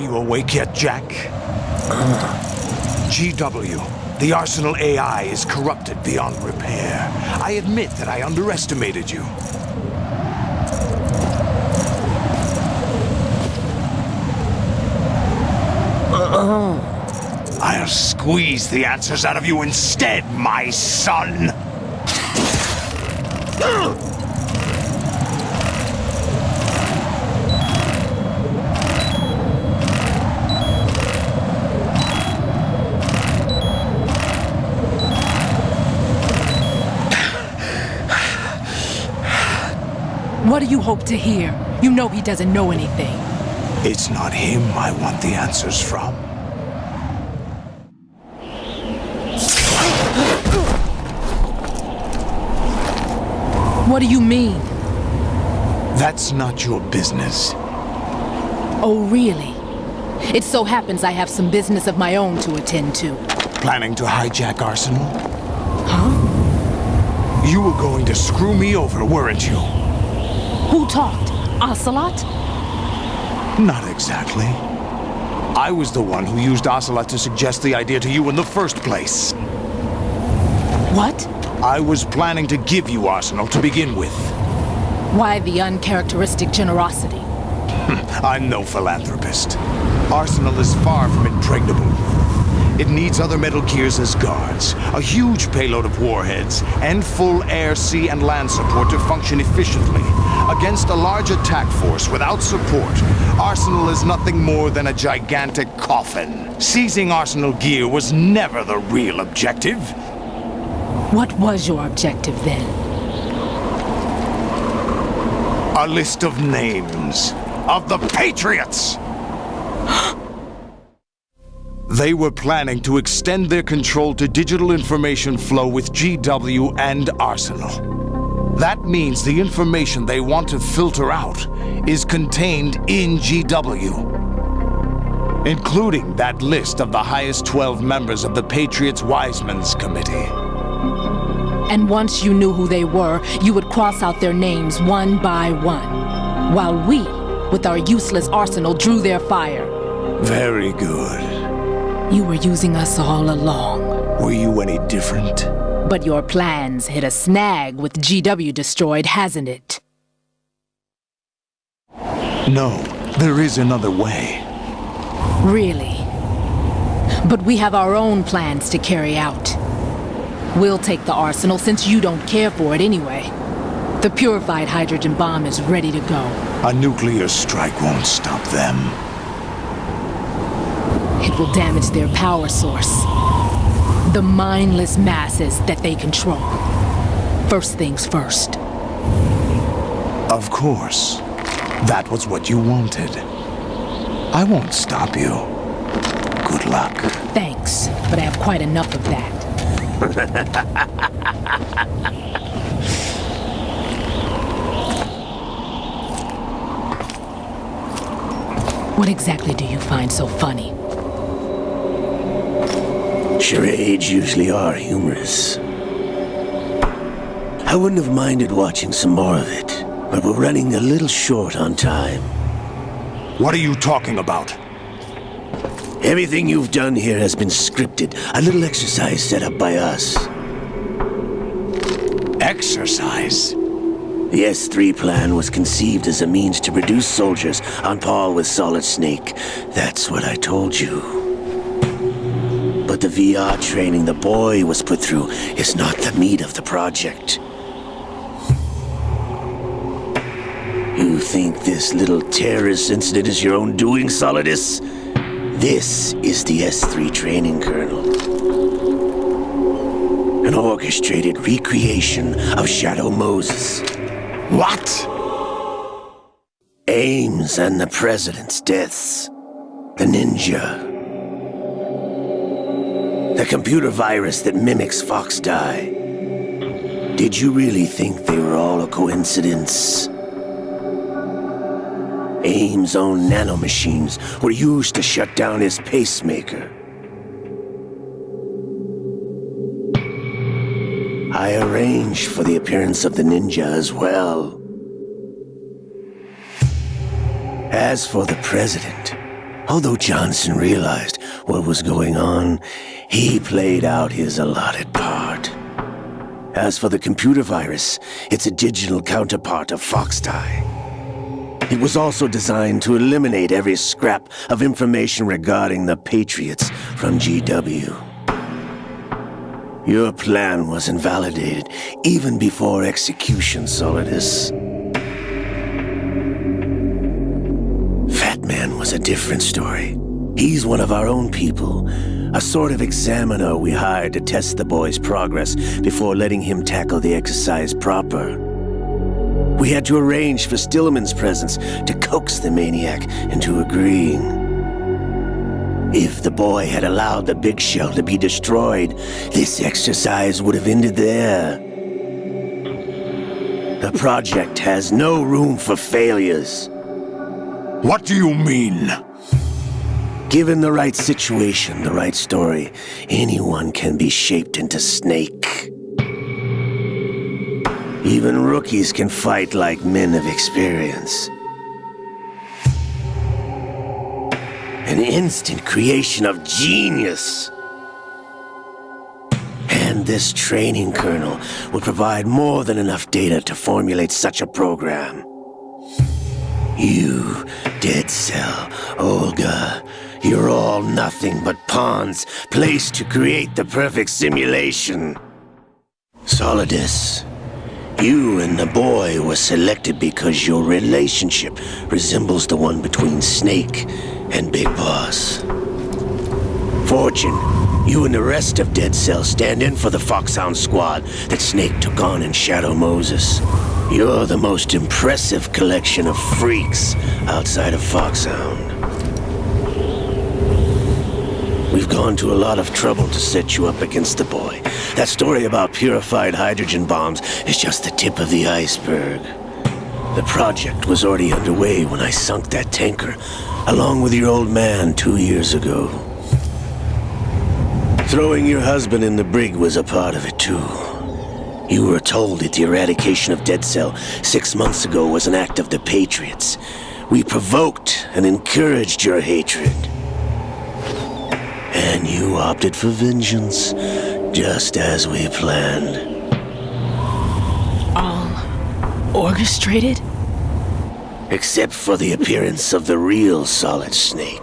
Are you awake yet, Jack? GW, the Arsenal AI is corrupted beyond repair. I admit that I underestimated you. I'll squeeze the answers out of you instead, my son! What do you hope to hear? You know he doesn't know anything. It's not him I want the answers from. What do you mean? That's not your business. Oh, really? It so happens I have some business of my own to attend to. Planning to hijack Arsenal? Huh? You were going to screw me over, weren't you? Who talked? Ocelot? Not exactly. I was the one who used Ocelot to suggest the idea to you in the first place. What? I was planning to give you Arsenal to begin with. Why the uncharacteristic generosity? I'm no philanthropist. Arsenal is far from impregnable. It needs other Metal Gears as guards, a huge payload of warheads, and full air, sea, and land support to function efficiently. Against a large attack force without support, Arsenal is nothing more than a gigantic coffin. Seizing Arsenal gear was never the real objective. What was your objective then? A list of names of the Patriots! They were planning to extend their control to digital information flow with GW and Arsenal. That means the information they want to filter out is contained in GW, including that list of the highest 12 members of the Patriots Wiseman's Committee. And once you knew who they were, you would cross out their names one by one, while we, with our useless arsenal, drew their fire. Very good. You were using us all along. Were you any different? But your plans hit a snag with GW destroyed, hasn't it? No, there is another way. Really? But we have our own plans to carry out. We'll take the arsenal since you don't care for it anyway. The purified hydrogen bomb is ready to go. A nuclear strike won't stop them. It will damage their power source. The mindless masses that they control. First things first. Of course. That was what you wanted. I won't stop you. Good luck. Thanks, but I have quite enough of that. What exactly do you find so funny? Charades usually are humorous. I wouldn't have minded watching some more of it, but we're running a little short on time. What are you talking about? Everything you've done here has been scripted, a little exercise set up by us. Exercise? The S3 plan was conceived as a means to reduce soldiers on par with Solid Snake. That's what I told you. But the VR training the boy was put through is not the meat of the project. You think this little terrorist incident is your own doing, Solidus? This is the S3 training kernel. An orchestrated recreation of Shadow Moses. What? Ames and the President's deaths. The ninja. The computer virus that mimics Fox Die. Did you really think they were all a coincidence? Ames' own nanomachines were used to shut down his pacemaker. I arranged for the appearance of the ninja as well. As for the President, Although Johnson realized what was going on, he played out his allotted part. As for the computer virus, it's a digital counterpart of Foxtie. It was also designed to eliminate every scrap of information regarding the Patriots from GW. Your plan was invalidated even before execution, Solidus. Fat Man was a different story. He's one of our own people, a sort of examiner we hired to test the boy's progress before letting him tackle the exercise proper. We had to arrange for Stillman's presence to coax the maniac into agreeing. If the boy had allowed the big shell to be destroyed, this exercise would have ended there. The project has no room for failures. What do you mean? Given the right situation, the right story, anyone can be shaped into Snake. Even rookies can fight like men of experience. An instant creation of genius. And this training kernel would provide more than enough data to formulate such a program. You, Dead Cell, Olga, you're all nothing but pawns placed to create the perfect simulation. Solidus, you and the boy were selected because your relationship resembles the one between Snake and Big Boss. Fortune, you and the rest of Dead Cell stand in for the Foxhound squad that Snake took on in Shadow Moses. You're the most impressive collection of freaks outside of Foxhound. We've gone to a lot of trouble to set you up against the boy. That story about purified hydrogen bombs is just the tip of the iceberg. The project was already underway when I sunk that tanker, along with your old man 2 years ago. Throwing your husband in the brig was a part of it too. You were told that the eradication of Dead Cell 6 months ago was an act of the Patriots. We provoked and encouraged your hatred. And you opted for vengeance, just as we planned. All orchestrated? Except for the appearance of the real Solid Snake.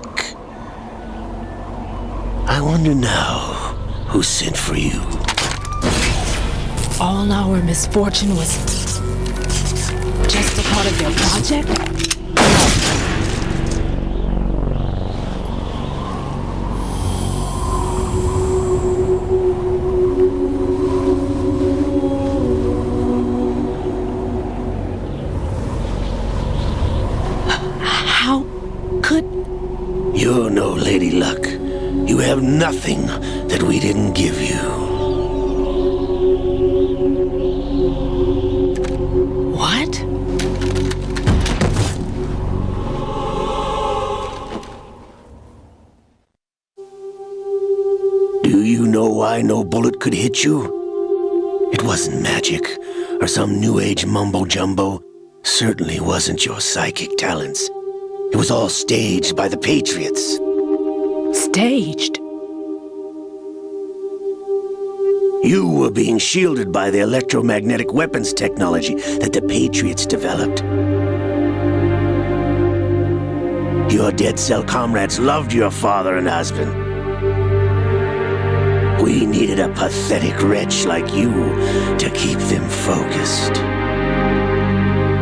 I wonder now who sent for you. All our misfortune was just a part of their project? How could... You're no Lady Luck. You have nothing that we didn't give you. What? Do you know why no bullet could hit you? It wasn't magic, or some new age mumbo-jumbo. Certainly wasn't your psychic talents. It was all staged by the Patriots. Staged? You were being shielded by the electromagnetic weapons technology that the Patriots developed. Your Dead Cell comrades loved your father and husband. We needed a pathetic wretch like you to keep them focused.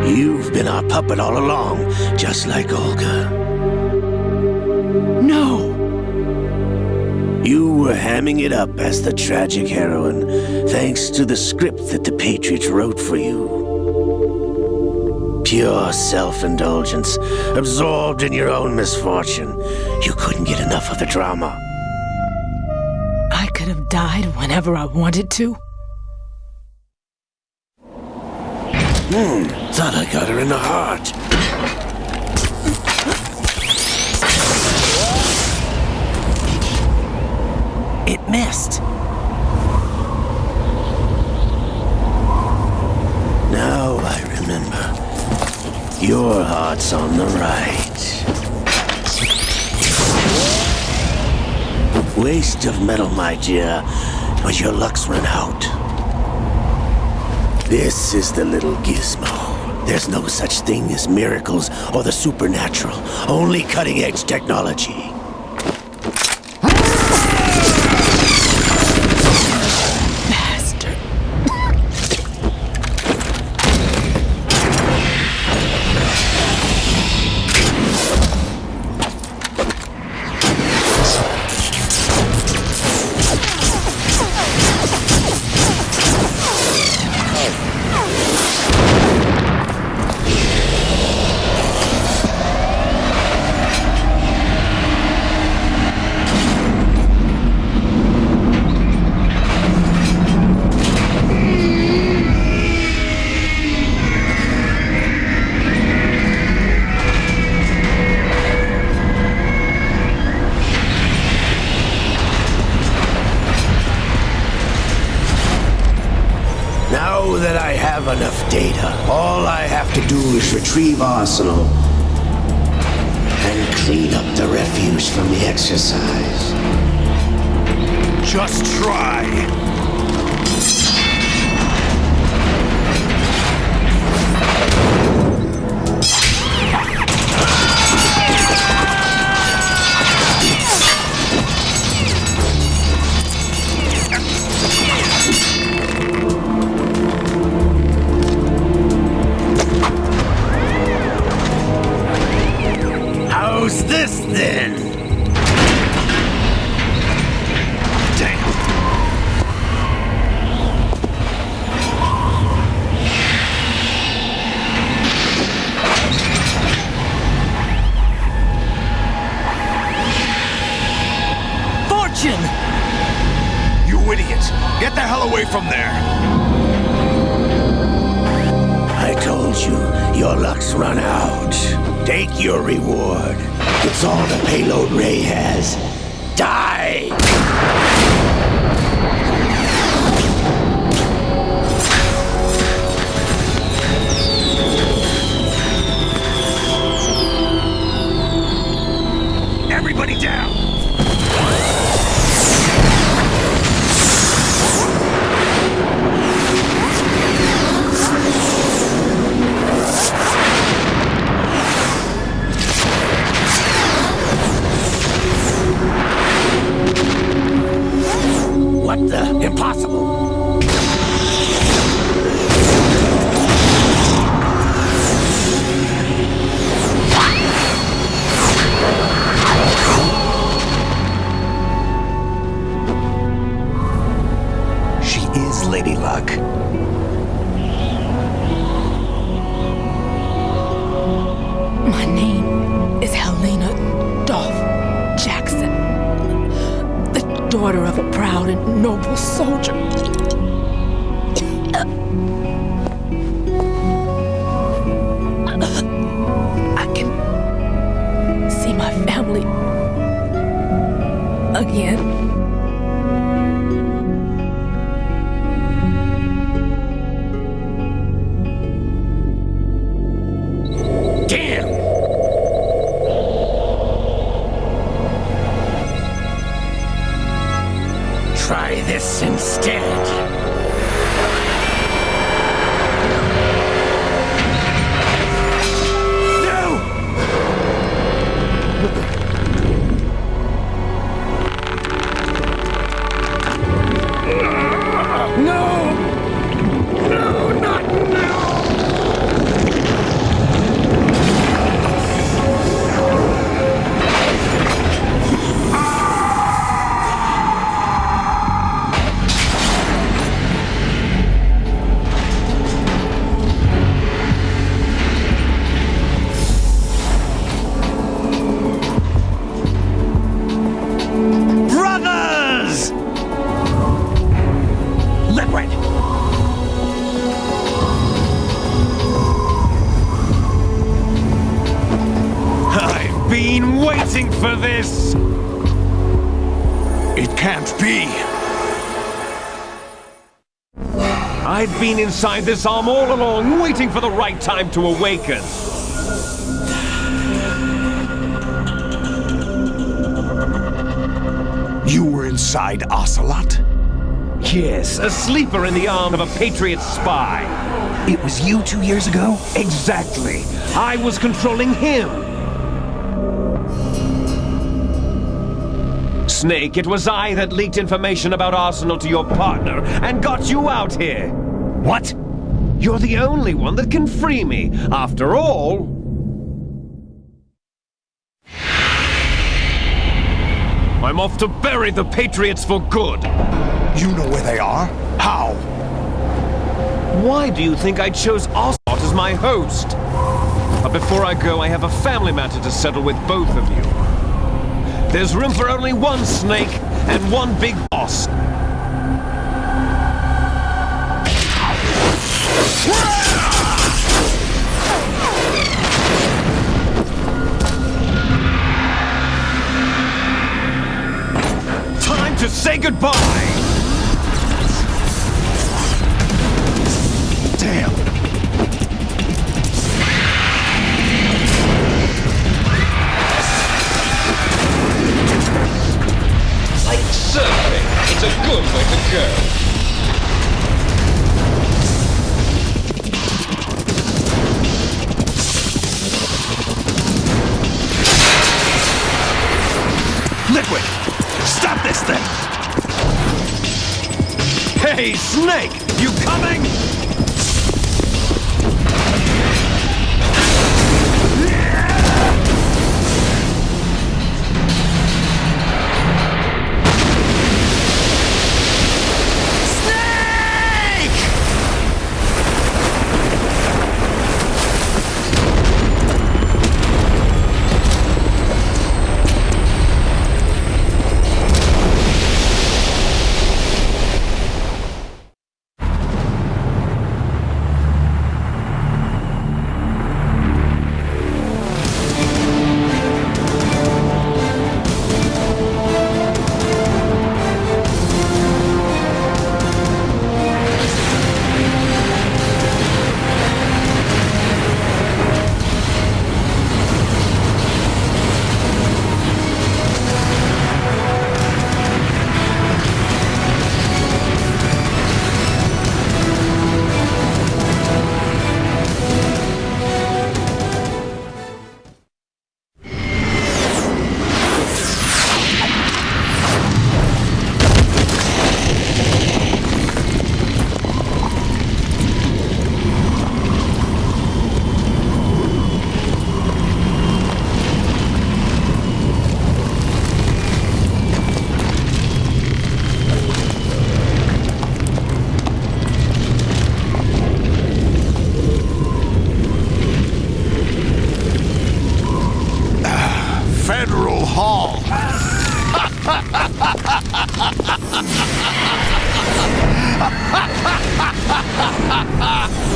You've been our puppet all along, just like Olga. No! You were hamming it up as the tragic heroine, thanks to the script that the Patriots wrote for you. Pure self-indulgence, absorbed in your own misfortune. You couldn't get enough of the drama. I could have died whenever I wanted to. Thought I got her in the heart. It missed. Now I remember. Your heart's on the right. Waste of metal, my dear, but your luck's run out. This is the little gizmo. There's no such thing as miracles or the supernatural, only cutting-edge technology. Bastard. Now that I have enough data, all I have to do is retrieve Arsenal and clean up the refuse from the exercise. Just try. How's this then? Damn. Fortune! You idiot! Get the hell away from there! I told you, your luck's run out. Take your reward. It's all the payload Ray has. Die! Everybody down! What the? Impossible! She is Lady Luck. My name is Helena Dolph Jackson, the daughter of a proud and noble soldier. I can see my family again. Damn! Try this instead. Been waiting for this! It can't be! I've been inside this arm all along, waiting for the right time to awaken. You inside Ocelot? Yes, a sleeper in the arm of a Patriot spy. It was you 2 years ago? Exactly. I was controlling him. Snake, it was I that leaked information about Arsenal to your partner and got you out here. What? You're the only one that can free me. After all... I'm off to bury the Patriots for good. You know where they are? How? Why do you think I chose Ocelot as my host? But before I go, I have a family matter to settle with both of you. There's room for only one Snake and one big boss. Time to say goodbye! Damn! Like surfing, it's a good way to go. Liquid! Stop this thing! Hey, Snake! You coming?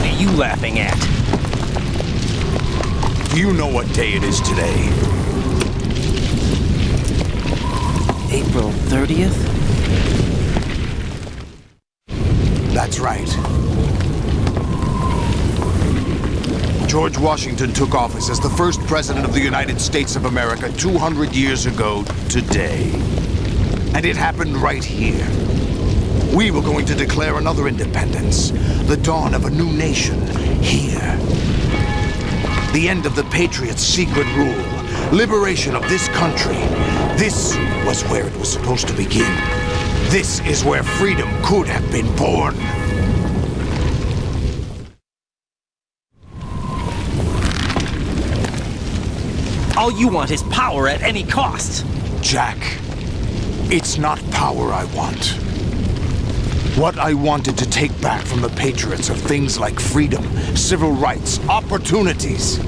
What are you laughing at? You know what day it is today. April 30th? That's right. George Washington took office as the first president of the United States of America 200 years ago today. And it happened right here. We were going to declare another independence, the dawn of a new nation, here. The end of the Patriots' secret rule, liberation of this country. This was where it was supposed to begin. This is where freedom could have been born. All you want is power at any cost. Jack, it's not power I want. What I wanted to take back from the Patriots are things like freedom, civil rights, opportunities.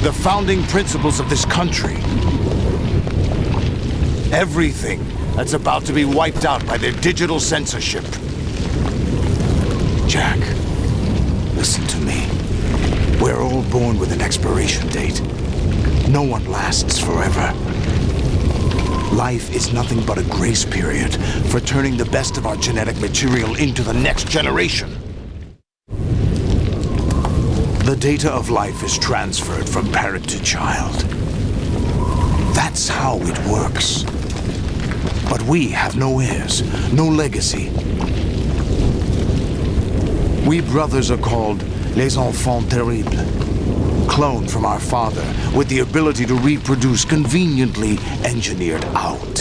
The founding principles of this country. Everything that's about to be wiped out by their digital censorship. Jack, listen to me. We're all born with an expiration date. No one lasts forever. Life is nothing but a grace period for turning the best of our genetic material into the next generation. The data of life is transferred from parent to child. That's how it works. But we have no heirs, no legacy. We brothers are called les enfants terribles, cloned from our father with the ability to reproduce conveniently engineered out.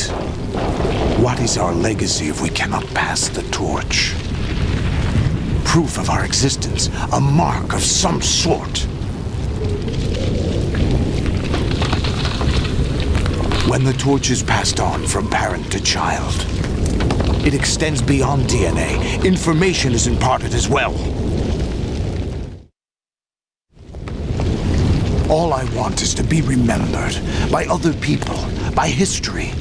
What is our legacy if we cannot pass the torch? Proof of our existence, a mark of some sort. When the torch is passed on from parent to child, it extends beyond DNA. Information is imparted as well. All I want is to be remembered by other people, by history.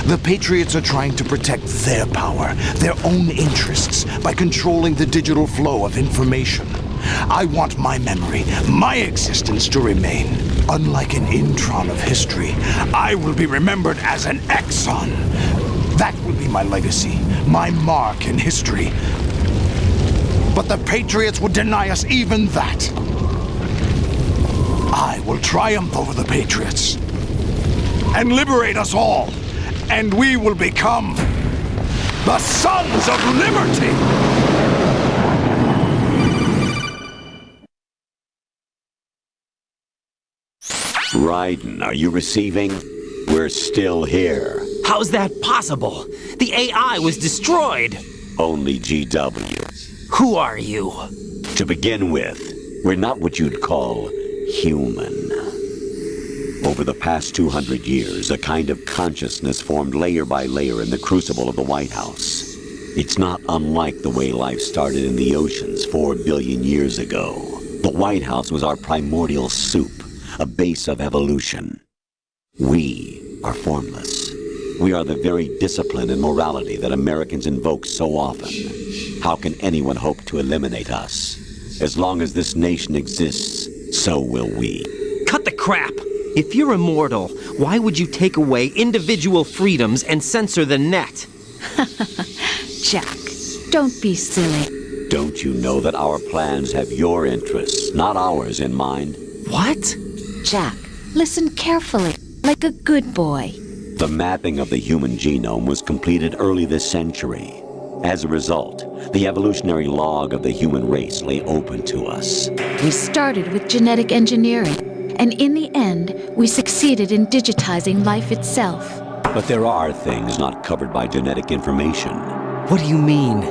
The Patriots are trying to protect their power, their own interests, by controlling the digital flow of information. I want my memory, my existence to remain. Unlike an intron of history, I will be remembered as an exon. That will be my legacy, my mark in history. But the Patriots would deny us even that. I will triumph over the Patriots and liberate us all, and we will become the Sons of Liberty! Raiden, are you receiving? We're still here. How's that possible? The AI was destroyed. Only GW. Who are you? To begin with, we're not what you'd call human. Over the past 200 years, a kind of consciousness formed layer by layer in the crucible of the White House. It's not unlike the way life started in the oceans 4 billion years ago. The White House was our primordial soup, a base of evolution. We are formless. We are the very discipline and morality that Americans invoke so often. How can anyone hope to eliminate us? As long as this nation exists, so will we. Cut the crap! If you're immortal, why would you take away individual freedoms and censor the net? Jack, don't be silly. Don't you know that our plans have your interests, not ours, in mind? What? Jack, listen carefully, like a good boy. The mapping of the human genome was completed early this century. As a result, the evolutionary log of the human race lay open to us. We started with genetic engineering, and in the end, we succeeded in digitizing life itself. But there are things not covered by genetic information. What do you mean?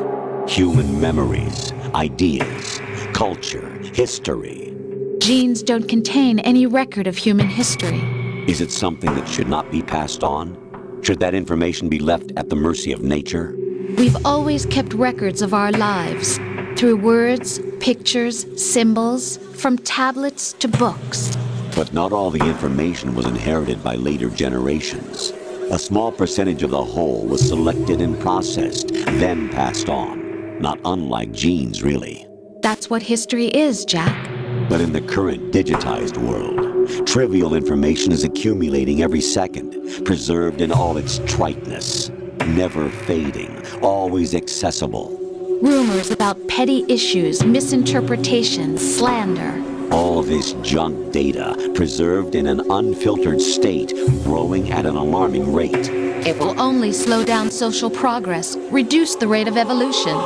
Human memories, ideas, culture, history. Genes don't contain any record of human history. Is it something that should not be passed on? Should that information be left at the mercy of nature? We've always kept records of our lives, through words, pictures, symbols, from tablets to books. But not all the information was inherited by later generations. A small percentage of the whole was selected and processed, then passed on. Not unlike genes, really. That's what history is, Jack. But in the current digitized world, trivial information is accumulating every second, preserved in all its triteness, never fading, always accessible. Rumors about petty issues, misinterpretations, slander. All this junk data, preserved in an unfiltered state, growing at an alarming rate. It will only slow down social progress, reduce the rate of evolution.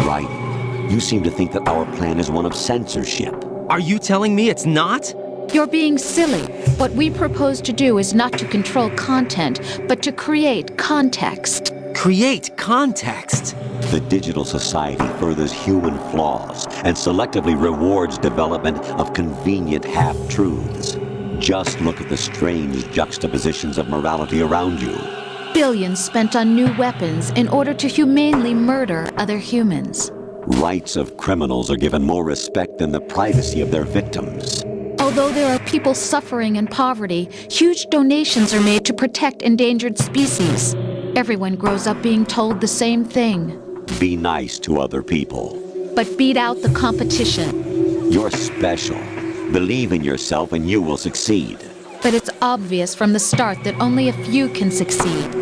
Right. You seem to think that our plan is one of censorship. Are you telling me it's not? You're being silly. What we propose to do is not to control content, but to create context. Create context. The digital society furthers human flaws and selectively rewards development of convenient half-truths. Just look at the strange juxtapositions of morality around you. Billions spent on new weapons in order to humanely murder other humans. Rights of criminals are given more respect than the privacy of their victims. Although there are people suffering in poverty, huge donations are made to protect endangered species. Everyone grows up being told the same thing. Be nice to other people. But beat out the competition. You're special. Believe in yourself and you will succeed. But it's obvious from the start that only a few can succeed.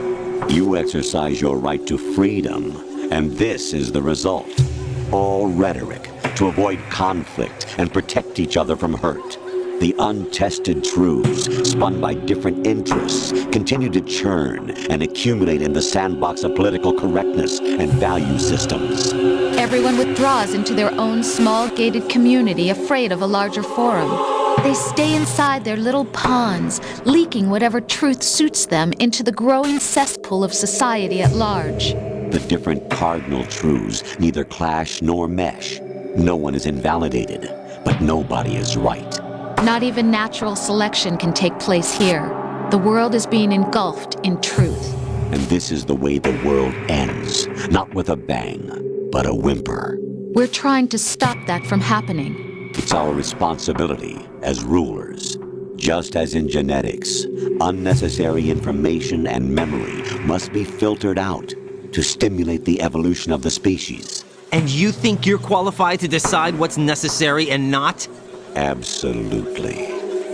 You exercise your right to freedom, and this is the result. All rhetoric to avoid conflict and protect each other from hurt. The untested truths, spun by different interests, continue to churn and accumulate in the sandbox of political correctness and value systems. Everyone withdraws into their own small gated community, afraid of a larger forum. They stay inside their little ponds, leaking whatever truth suits them into the growing cesspool of society at large. The different cardinal truths neither clash nor mesh. No one is invalidated, but nobody is right. Not even natural selection can take place here. The world is being engulfed in truth. And this is the way the world ends, not with a bang, but a whimper. We're trying to stop that from happening. It's our responsibility as rulers. Just as in genetics, unnecessary information and memory must be filtered out to stimulate the evolution of the species. And you think you're qualified to decide what's necessary and not? Absolutely.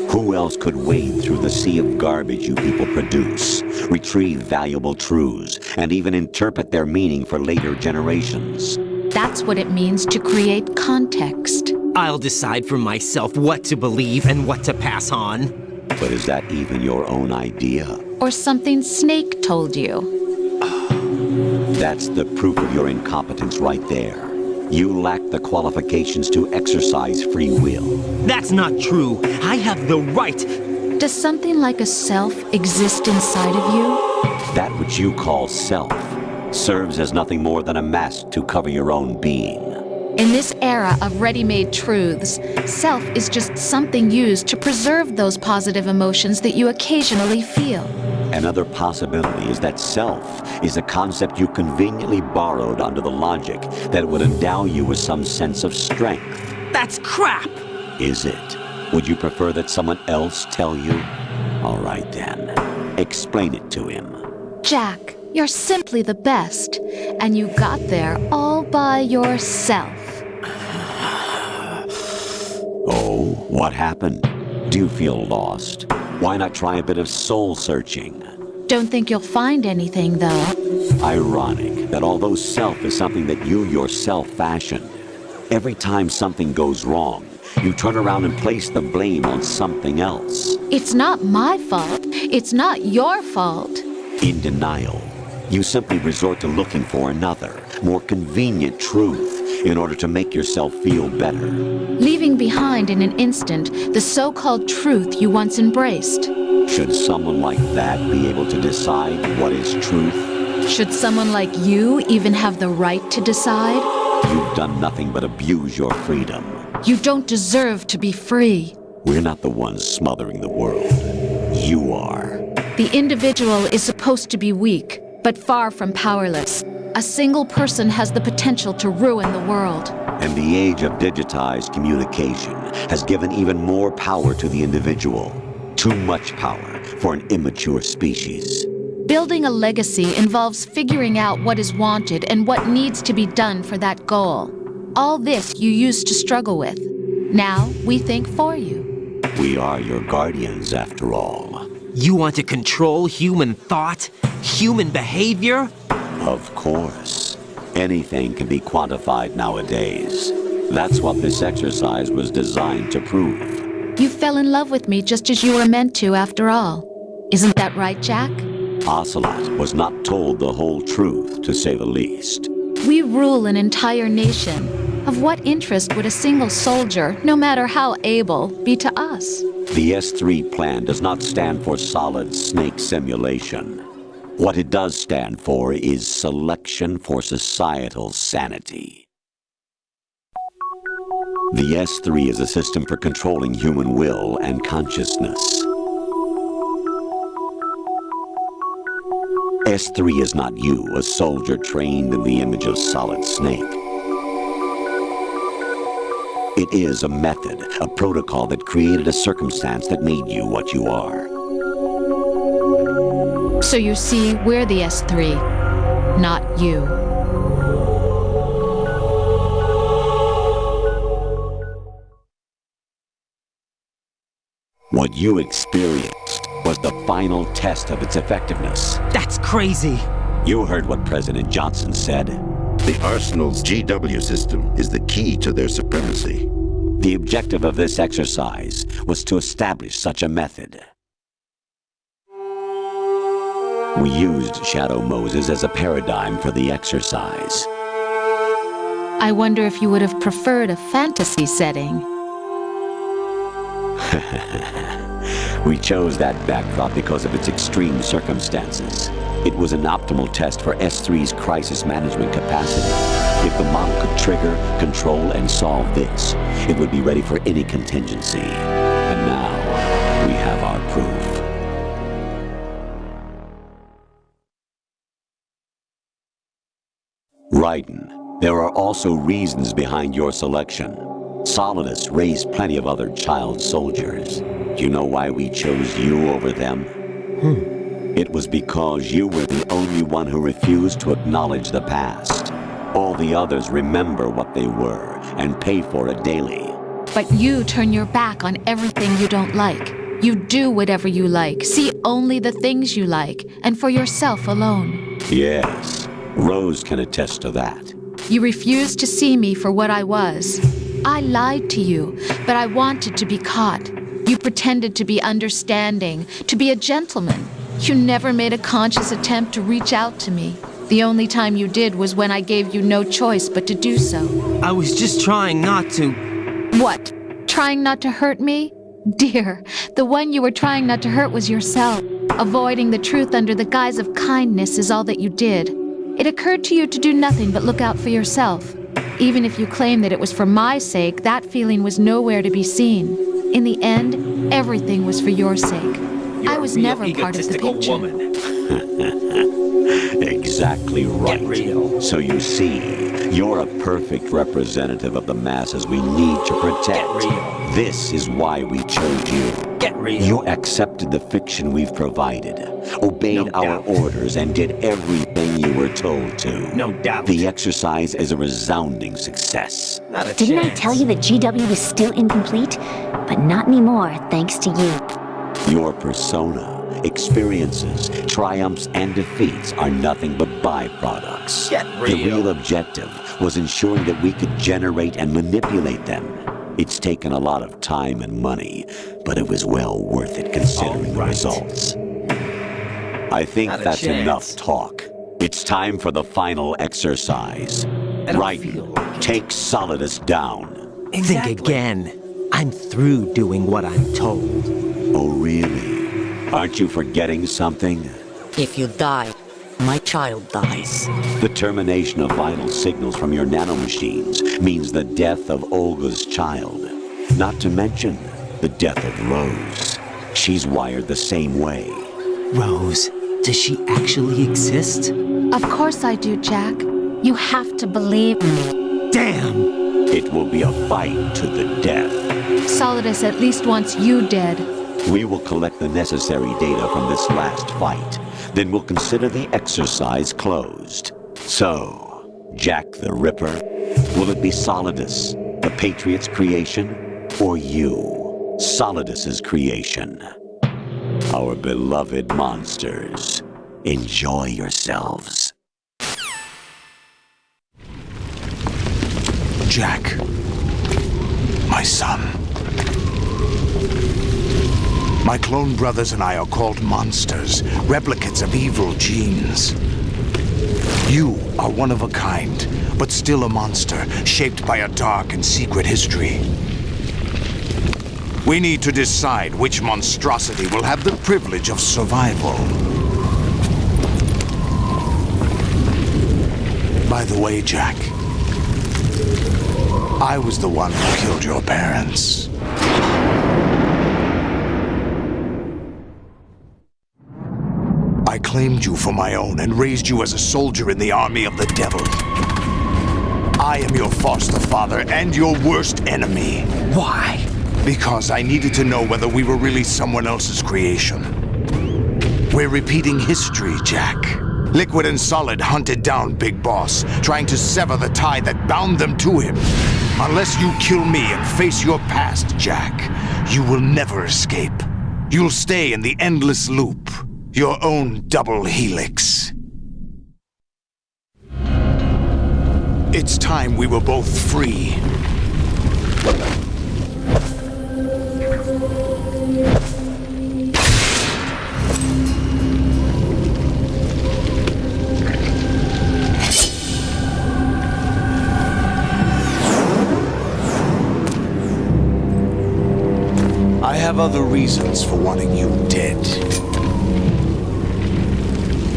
Who else could wade through the sea of garbage you people produce, retrieve valuable truths, and even interpret their meaning for later generations? That's what it means to create context. I'll decide for myself what to believe and what to pass on. But is that even your own idea? Or something Snake told you. That's the proof of your incompetence right there. You lack the qualifications to exercise free will. That's not true. I have the right. Does something like a self exist inside of you? That which you call self serves as nothing more than a mask to cover your own being. In this era of ready-made truths, self is just something used to preserve those positive emotions that you occasionally feel. Another possibility is that self is a concept you conveniently borrowed under the logic that it would endow you with some sense of strength. That's crap! Is it? Would you prefer that someone else tell you? All right then. Explain it to him. Jack, you're simply the best, and you got there all by yourself. Oh, what happened? Do you feel lost? Why not try a bit of soul-searching? Don't think you'll find anything, though. Ironic that although self is something that you yourself fashioned, every time something goes wrong, you turn around and place the blame on something else. It's not my fault. It's not your fault. In denial, you simply resort to looking for another, more convenient truth in order to make yourself feel better. Leaving behind in an instant the so-called truth you once embraced. Should someone like that be able to decide what is truth? Should someone like you even have the right to decide? You've done nothing but abuse your freedom. You don't deserve to be free. We're not the ones smothering the world. You are. The individual is supposed to be weak, but far from powerless. A single person has the potential to ruin the world. And the age of digitized communication has given even more power to the individual. Too much power for an immature species. Building a legacy involves figuring out what is wanted and what needs to be done for that goal. All this you used to struggle with. Now we think for you. We are your guardians, after all. You want to control human thought? Human behavior? Of course. Anything can be quantified nowadays. That's what this exercise was designed to prove. You fell in love with me just as you were meant to, after all. Isn't that right, Jack? Ocelot was not told the whole truth, to say the least. We rule an entire nation. Of what interest would a single soldier, no matter how able, be to us? The S3 plan does not stand for solid snake simulation. What it does stand for is selection for societal sanity. The S3 is a system for controlling human will and consciousness. S3 is not you, a soldier trained in the image of Solid Snake. It is a method, a protocol that created a circumstance that made you what you are. So you see, we're the S3, not you. What you experienced was the final test of its effectiveness. That's crazy. You heard what President Johnson said. The Arsenal's GW system is the key to their supremacy. The objective of this exercise was to establish such a method. We used Shadow Moses as a paradigm for the exercise. I wonder if you would have preferred a fantasy setting. We chose that backdrop because of its extreme circumstances. It was an optimal test for S3's crisis management capacity. If the model could trigger, control, and solve this, it would be ready for any contingency. And now, we have our proof. Raiden, there are also reasons behind your selection. Solidus raised plenty of other child soldiers. Do you know why we chose you over them? It was because you were the only one who refused to acknowledge the past. All the others remember what they were and pay for it daily. But you turn your back on everything you don't like. You do whatever you like, see only the things you like, and for yourself alone. Yes, Rose can attest to that. You refused to see me for what I was. I lied to you, but I wanted to be caught. You pretended to be understanding, to be a gentleman. You never made a conscious attempt to reach out to me. The only time you did was when I gave you no choice but to do so. I was just trying not to... What? Trying not to hurt me? Dear, the one you were trying not to hurt was yourself. Avoiding the truth under the guise of kindness is all that you did. It occurred to you to do nothing but look out for yourself. Even if you claim that it was for my sake, that feeling was nowhere to be seen. In the end, everything was for your sake. I was never part of the picture. Exactly right. So you see, you're a perfect representative of the masses we need to protect. This is why we chose you. You accepted the fiction we've provided, obeyed our orders, and did everything you were told to. No doubt. The exercise is a resounding success. Didn't I tell you that GW was still incomplete? But not anymore, thanks to you. Your persona, experiences, triumphs, and defeats are nothing but byproducts. The real objective was ensuring that we could generate and manipulate them. It's taken a lot of time and money, but it was well worth it considering the results. I think that's enough talk. It's time for the final exercise. Raiden, take Solidus down. Think again. I'm through doing what I'm told. Oh, really? Aren't you forgetting something? If you die, my child dies. The termination of vital signals from your nanomachines means the death of Olga's child. Not to mention the death of Rose. She's wired the same way. Rose, does she actually exist? Of course I do, Jack. You have to believe me. Damn! It will be a fight to the death. Solidus at least wants you dead. We will collect the necessary data from this last fight. Then we'll consider the exercise closed. So, Jack the Ripper, will it be Solidus, the Patriots' creation, or you, Solidus's creation? Our beloved monsters, enjoy yourselves. Jack, my son. My clone brothers and I are called monsters, replicates of evil genes. You are one of a kind, but still a monster, shaped by a dark and secret history. We need to decide which monstrosity will have the privilege of survival. By the way, Jack, I was the one who killed your parents. I claimed you for my own and raised you as a soldier in the army of the devil. I am your foster father and your worst enemy. Why? Because I needed to know whether we were really someone else's creation. We're repeating history, Jack. Liquid and Solid hunted down Big Boss, trying to sever the tie that bound them to him. Unless you kill me and face your past, Jack, you will never escape. You'll stay in the endless loop. Your own double helix. It's time we were both free. have other reasons for wanting you dead.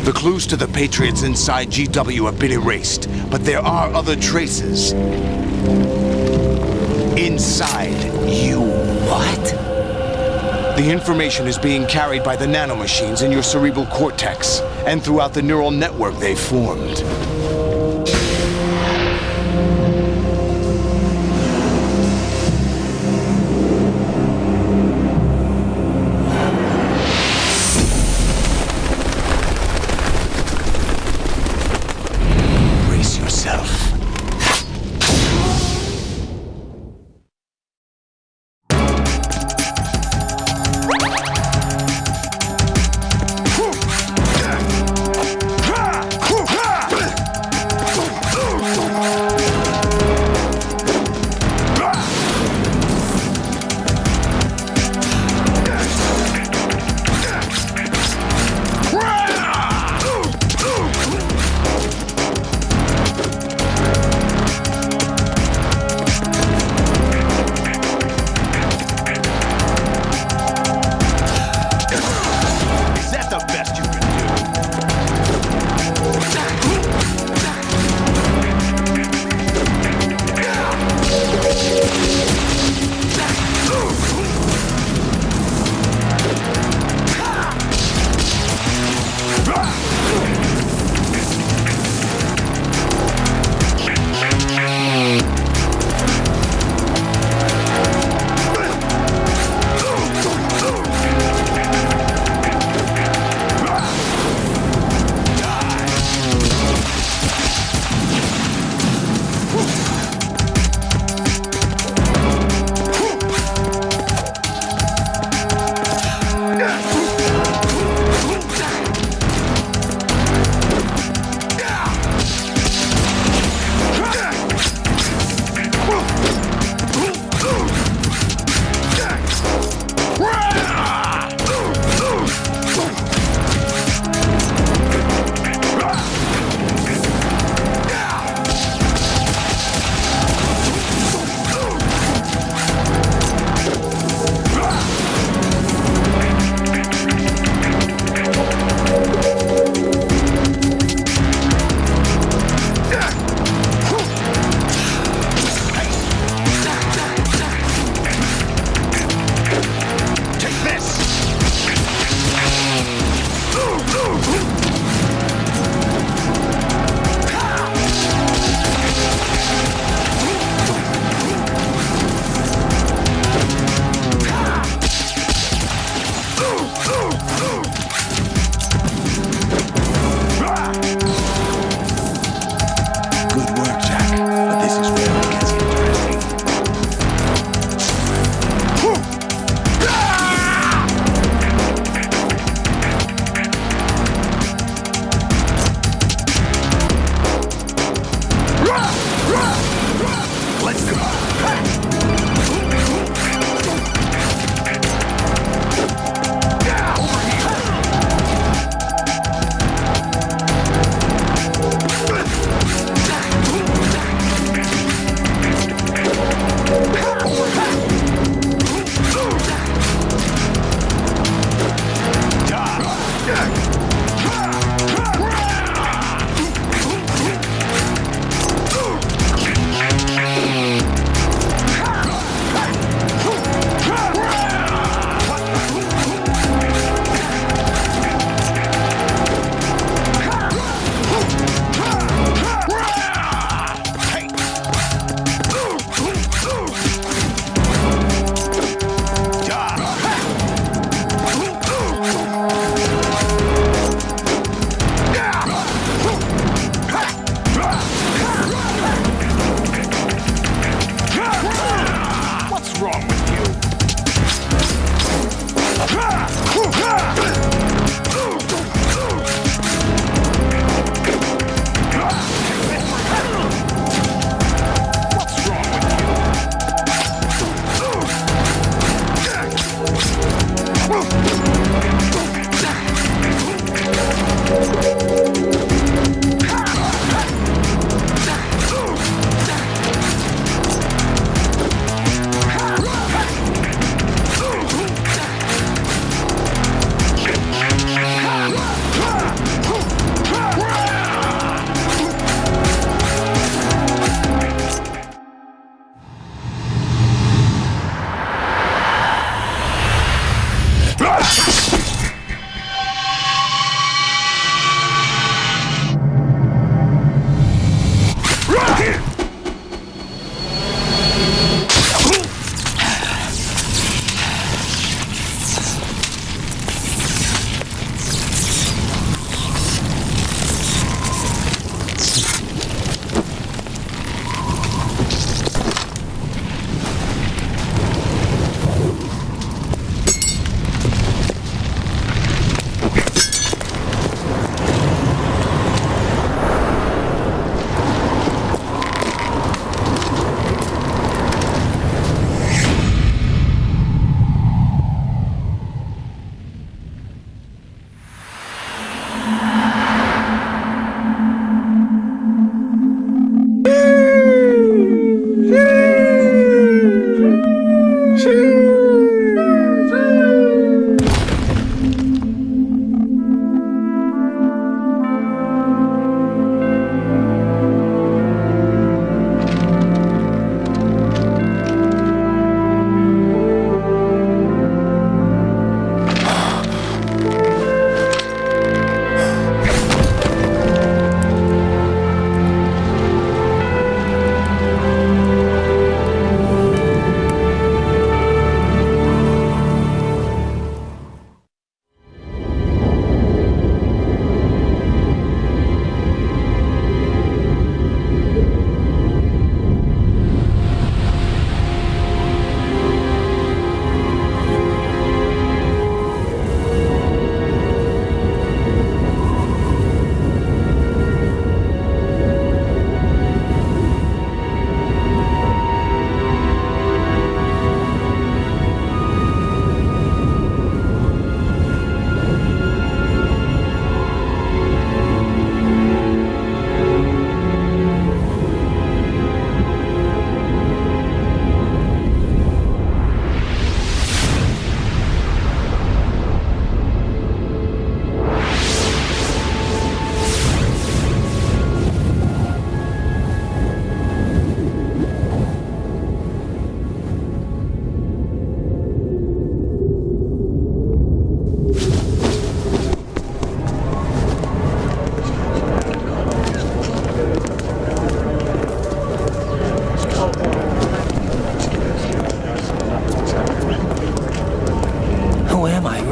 The clues to the Patriots inside GW have been erased, but there are other traces. Inside you. What? The information is being carried by the nanomachines in your cerebral cortex, and throughout the neural network they formed. Brace yourself.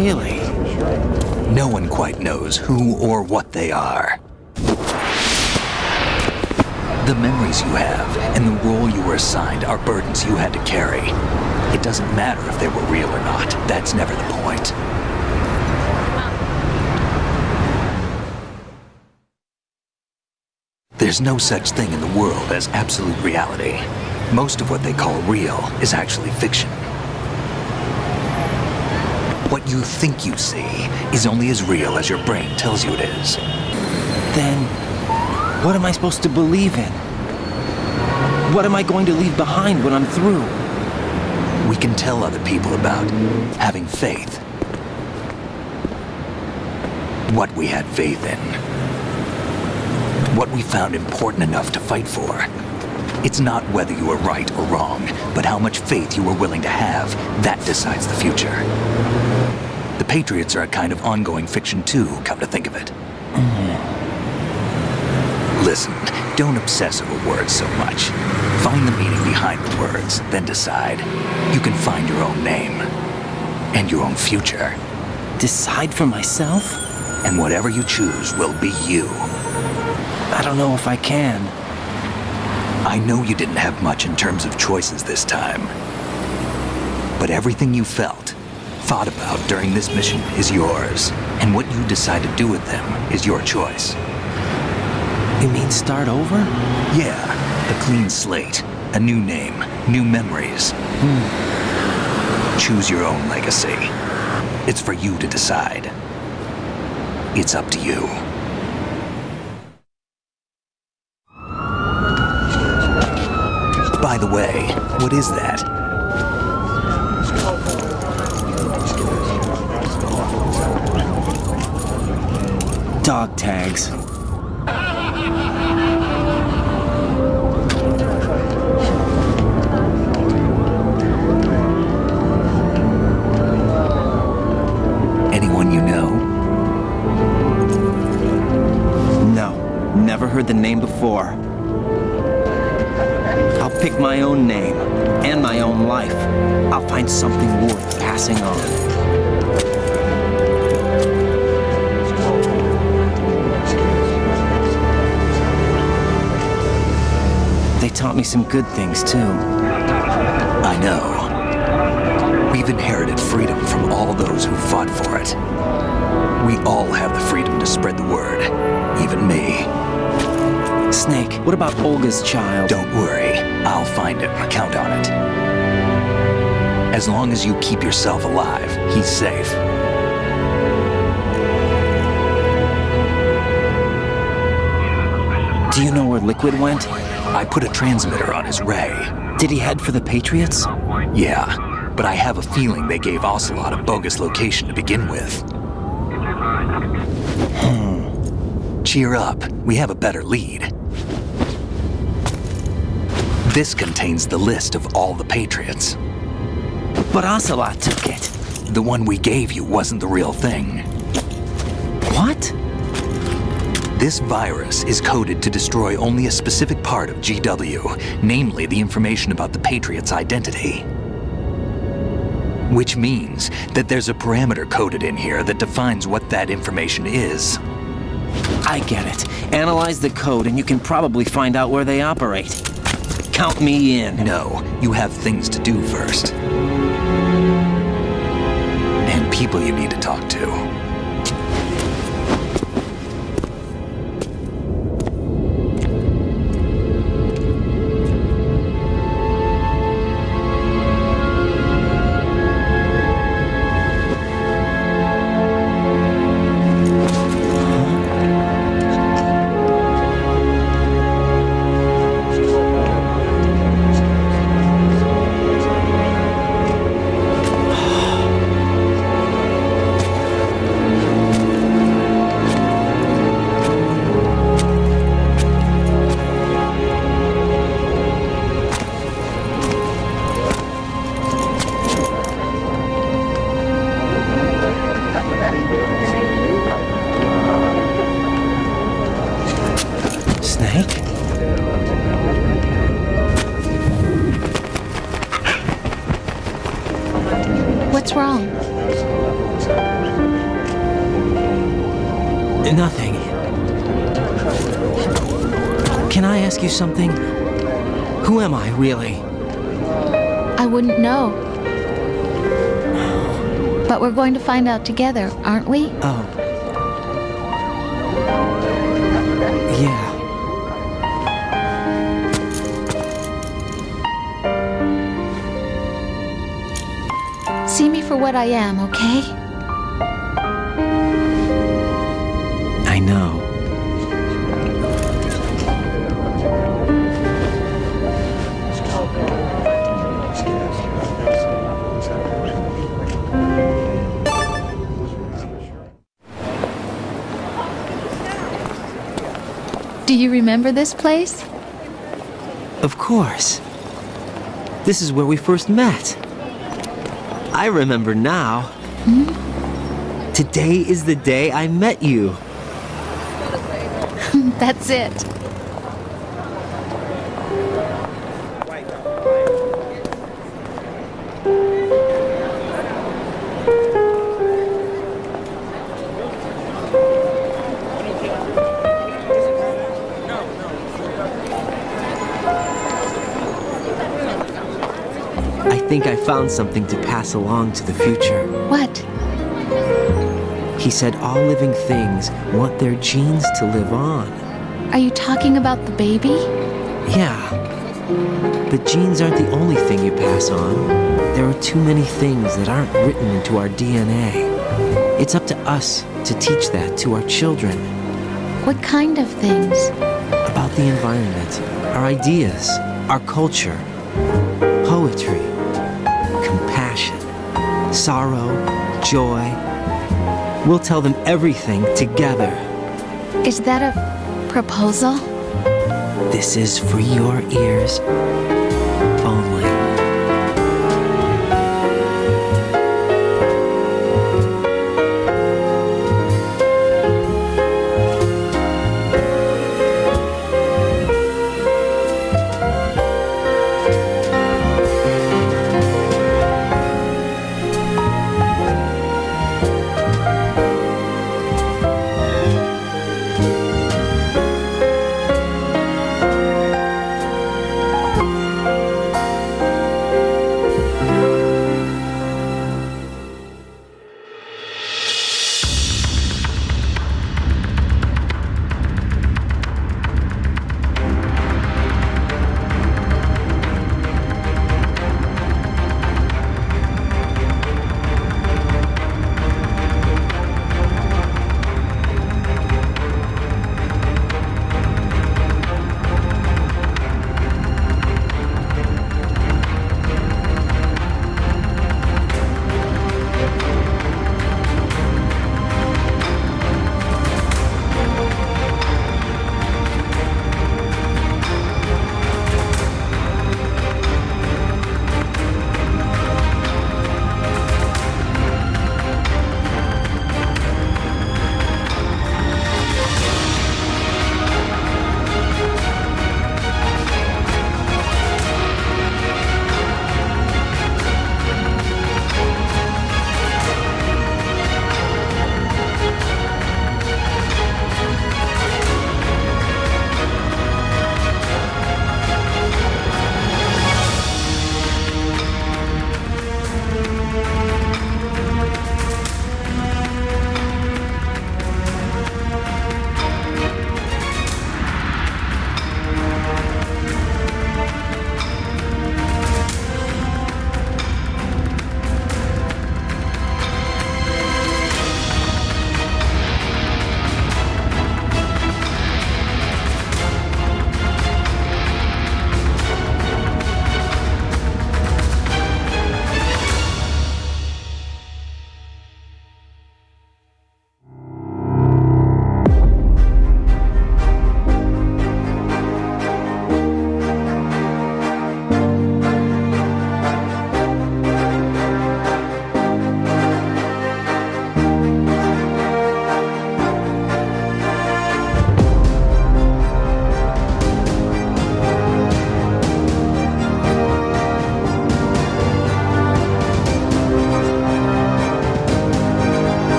Really? No one quite knows who or what they are. The memories you have and the role you were assigned are burdens you had to carry. It doesn't matter if they were real or not. That's never the point. There's no such thing in the world as absolute reality. Most of what they call real is actually fiction. What you think you see is only as real as your brain tells you it is. Then, what am I supposed to believe in? What am I going to leave behind when I'm through? We can tell other people about having faith. What we had faith in. What we found important enough to fight for. It's not whether you were right or wrong, but how much faith you were willing to have. That decides the future. The Patriots are a kind of ongoing fiction too, come to think of it. Listen, don't obsess over words so much. Find the meaning behind the words, then decide. You can find your own name. And your own future. Decide for myself? And whatever you choose will be you. I don't know if I can. I know you didn't have much in terms of choices this time. But everything you felt, thought about during this mission is yours. And what you decide to do with them is your choice. You mean start over? Yeah, a clean slate, a new name, new memories. Choose your own legacy. It's for you to decide. It's up to you. By the way, what is that? Dog tags. Anyone you know? No, never heard the name before. I'll pick my own name, and my own life. I'll find something worth passing on. They taught me some good things, too. I know. We've inherited freedom from all those who fought for it. We all have the freedom to spread the word, even me. Snake, what about Olga's child? Don't worry. I'll find him. Count on it. As long as you keep yourself alive, he's safe. Do you know where Liquid went? I put a transmitter on his ray. Did he head for the Patriots? Yeah, but I have a feeling they gave Ocelot a bogus location to begin with. Cheer up. We have a better lead. This contains the list of all the Patriots. But Ocelot took it. The one we gave you wasn't the real thing. What? This virus is coded to destroy only a specific part of GW, namely the information about the Patriots' identity. Which means that there's a parameter coded in here that defines what that information is. I get it. Analyze the code and you can probably find out where they operate. Count me in. No, you have things to do first. And people you need to talk to. What's wrong? Nothing. Can I ask you something? Who am I, really? I wouldn't know. But we're going to find out together, aren't we? Oh. Yeah. See me for what I am, okay? I know. Do you remember this place? Of course. This is where we first met. I remember now. Today is the day I met you. That's it. I think I found something to pass along to the future. What? He said all living things want their genes to live on. Are you talking about the baby? Yeah. But genes aren't the only thing you pass on. There are too many things that aren't written into our DNA. It's up to us to teach that to our children. What kind of things? About the environment, our ideas, our culture, poetry, compassion, sorrow, joy. We'll tell them everything together. Is that a proposal? This is for your ears only.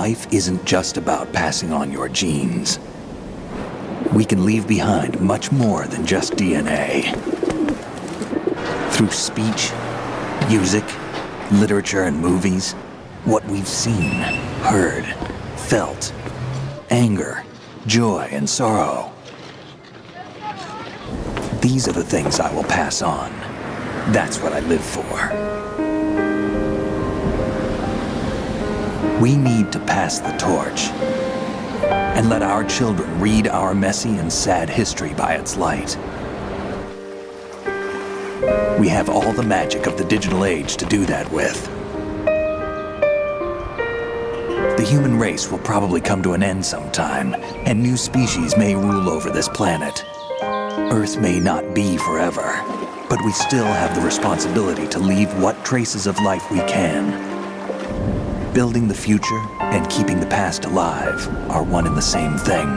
life isn't just about passing on your genes. We can leave behind much more than just DNA. Through speech, music, literature, and movies, what we've seen, heard, felt, anger, joy, and sorrow. These are the things I will pass on. That's what I live for. We need to pass the torch and let our children read our messy and sad history by its light. We have all the magic of the digital age to do that with. The human race will probably come to an end sometime, and new species may rule over this planet. Earth may not be forever, but we still have the responsibility to leave what traces of life we can. Building the future and keeping the past alive are one and the same thing.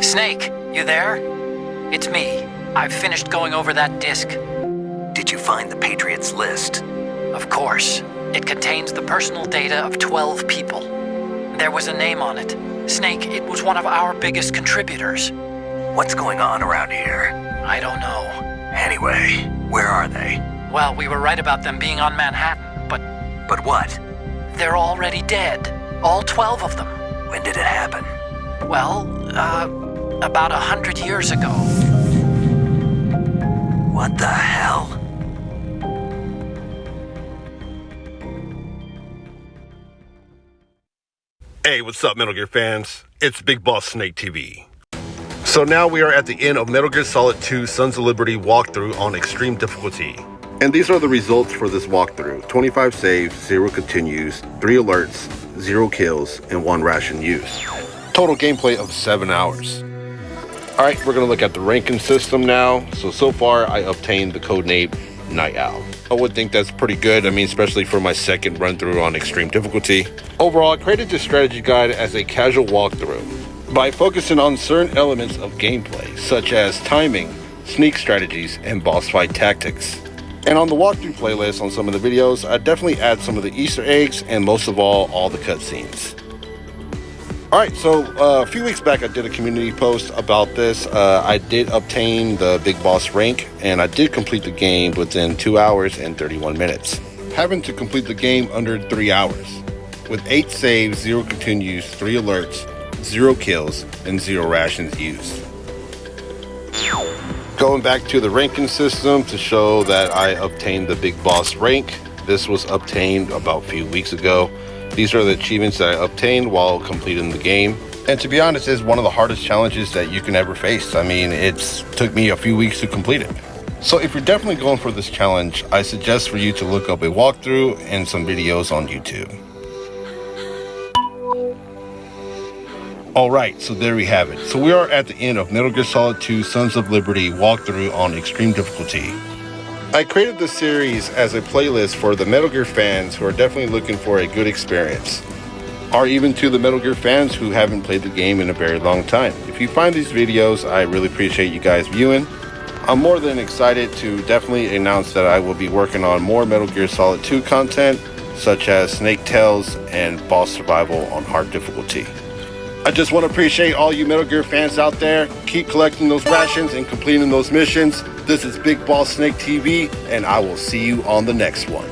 Snake, you there? It's me. I've finished going over that disc. Did you find the Patriots list? Of course. It contains the personal data of 12 people. There was a name on it. Snake, it was one of our biggest contributors. What's going on around here? I don't know. Anyway, where are they? Well, we were right about them being on Manhattan, but... But what? They're already dead. All 12 of them. When did it happen? Well, about 100 years ago. What the hell? Hey, what's up, Metal Gear fans? It's Big Boss Snake TV. So now we are at the end of Metal Gear Solid 2 Sons of Liberty walkthrough on extreme difficulty. And these are the results for this walkthrough. 25 saves, 0 continues, 3 alerts, 0 kills, and 1 ration used. Total gameplay of 7 hours. Alright, we're going to look at the ranking system now. So far I obtained the codename Night Owl. I would think that's pretty good, I mean, especially for my second run through on extreme difficulty. Overall, I created this strategy guide as a casual walkthrough by focusing on certain elements of gameplay, such as timing, sneak strategies, and boss fight tactics. And on the walkthrough playlist on some of the videos, I definitely add some of the Easter eggs and most of all the cutscenes. Alright, so a few weeks back I did a community post about this. I did obtain the Big Boss rank, and I did complete the game within 2 hours and 31 minutes. Having to complete the game under 3 hours, with 8 saves, 0 continues, 3 alerts, 0 kills, and 0 rations used. Going back to the ranking system to show that I obtained the Big Boss rank. This was obtained about a few weeks ago. These are the achievements that I obtained while completing the game. And to be honest, it's one of the hardest challenges that you can ever face. I mean, it took me a few weeks to complete it. So if you're definitely going for this challenge, I suggest for you to look up a walkthrough and some videos on YouTube. Alright, so there we have it. So we are at the end of Metal Gear Solid 2 Sons of Liberty walkthrough on extreme difficulty. I created this series as a playlist for the Metal Gear fans who are definitely looking for a good experience, or even to the Metal Gear fans who haven't played the game in a very long time. If you find these videos, I really appreciate you guys viewing. I'm more than excited to definitely announce that I will be working on more Metal Gear Solid 2 content, such as Snake Tales and boss survival on hard difficulty. I just want to appreciate all you Metal Gear fans out there. Keep collecting those rations and completing those missions. This is Big Boss Snake TV, and I will see you on the next one.